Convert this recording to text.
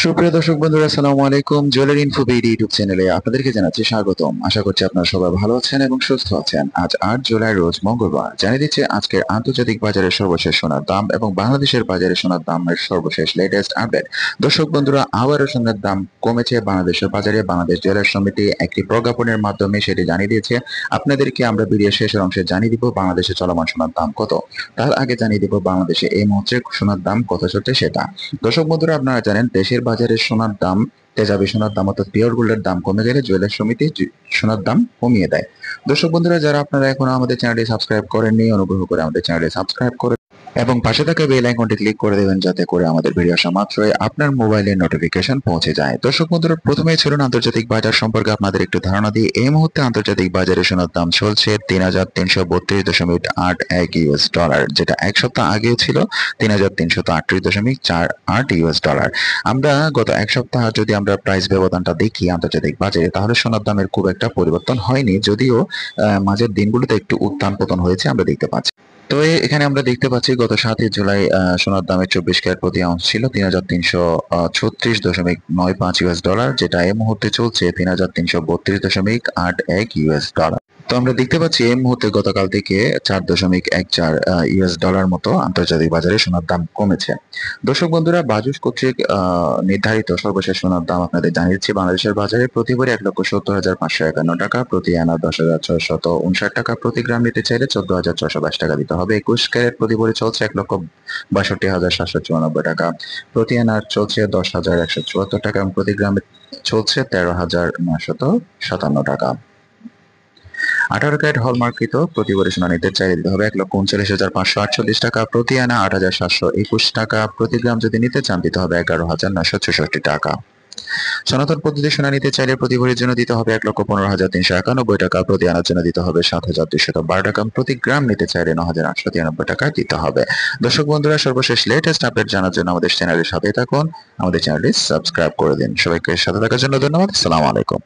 সুপ্রিয় দর্শক বন্ধুরা, আসসালামু আলাইকুম। জুয়েলারি ইনফো বিডি ইউটিউব চ্যানেলে আপনাদেরকে জানাচ্ছি স্বাগতম। আশা করছি আপনারা সবাই ভালো আছেন এবং সুস্থ আছেন। আজ 8 জুলাই রোজ মঙ্গলবার। জানিয়ে দিচ্ছে আজকের আন্তর্জাতিক বাজারের সর্বশেষ সোনার দাম এবং বাংলাদেশের বাজারে সোনার দামের সর্বশেষ লেটেস্ট আপডেট। দর্শক বন্ধুরা, আবারও সোনার দাম কমেছে বাংলাদেশের বাজারে। বাংলাদেশ জুয়েলার্স সমিতি একটি প্রজ্ঞাপনের মাধ্যমে সেটি জানিয়ে দিয়েছে। আপনাদেরকে আমরা ভিডিওর শেষের অংশে জানিয়ে দিব বাংলাদেশে চলমান সোনার দাম কত। তার আগে জানিয়ে দিব বাংলাদেশে এই মুহূর্তে সোনার দাম কত চলছে সেটা। দর্শক বন্ধুরা, আপনারা জানেন দেশের বাজারে সোনার দাম, তেজাবি সোনার দাম অর্থাৎ পিওর গোল্ডের দাম কমে গেলে জুয়েলার্স সমিতি সোনার দাম কমিয়ে দেয়। দর্শক বন্ধুরা, যারা আপনারা এখনো আমাদের চ্যানেলটি সাবস্ক্রাইব করেননি, অনুগ্রহ করে আমাদের চ্যানেলটি সাবস্ক্রাইব করে এবং পাশে থাকা বেল আইকনটি ক্লিক করে দেবেন, যাতে করে আমাদের ভিডিও আসা মাত্রই আপনার মোবাইলে নোটিফিকেশন পৌঁছে যায়। দর্শক বন্ধুরা, প্রথমেই ছিল আন্তর্জাতিক বাজার সম্পর্কে আপনাদের একটু ধারণা দিই। এই মুহূর্তে আন্তর্জাতিক বাজারে সোনার দাম চলছে ৩,৩৩২.৮১ ইউএস ডলার, যেটা এক সপ্তাহ আগেও ছিল ৩,৩৩৮.৪৮ ইউএস ডলার। আমরা গত এক সপ্তাহ যদি আমরা প্রাইস ব্যবধানটা দেখি আন্তর্জাতিক বাজারে, তাহলে সোনার দামের খুব একটা পরিবর্তন হয়নি, যদিও মাঝের দিনগুলোতে একটু উত্থান পতন হয়েছে আমরা দেখতে পাচ্ছি। তো এখানে আমরা দেখতে পাচ্ছি গত 7 জুলাই সোনার দামের 24 ক্যারেট প্রতি আউন্স ছিল ৩,৩৩৬.৯৫ ইউএস ডলার, যেটা এই মুহূর্তে চলছে ৩,৩৩২.৮১ ইউএস ডলার। তো আমরা দেখতে পাচ্ছি এই মুহূর্তে গতকাল থেকে 4.14 ইউএস ডলার মতো আন্তর্জাতিক বাজারে সোনার দাম কমেছে। দর্শক বন্ধুরা, বাজুস কর্তৃক নির্ধারিত সর্বশেষ সোনার দাম আপনাদের জানিয়েছি। বাংলাদেশের বাজারে প্রতি ভরি ১,৭০,৫৫১ টাকা, প্রতি আনা ১০,৬৫৯ টাকা, প্রতি গ্রাম নিতে চাইলে ১৪,৬২২ টাকা দিতে হবে। ২১ ক্যারেট প্রতি ভরি চলছে ১,৬২,৭৯৪ টাকা, প্রতি আনার চলছে ১০,১৭৪ টাকা এবং প্রতি গ্রামে চলছে ১৩,৯৫৭ টাকা। 18 ক্যারেট হলমার্ককৃত প্রতি ভরি সোনা নিতে চাইলে দিতে হবে ১,৩৯,৫৪৮ টাকা, প্রতি আনা ৮,৭২১ টাকা, প্রতি গ্রাম যদি নিতে চান দিতে হবে ১১,৯৬৪ টাকা। সনাতন পদ্ধতি সোনা নিতে চাইলে প্রতি ভরির জন্য দিতে হবে ১,১৫,৩৯১ টাকা, প্রতি আনার জন্য দিতে হবে ৭,২১১ টাকা, প্রতি গ্রাম নিতে চাইলে ৯,৮৯৩ টাকা দিতে হবে। দর্শক বন্ধুরা, সর্বশেষ লেটেস্ট আপডেট জানার জন্য আমাদের চ্যানেলের সাথে থাকুন, আমাদের চ্যানেলটি সাবস্ক্রাইব করে দিন। সবাইকে সাথে থাকার জন্য ধন্যবাদ। আসসালামু আলাইকুম।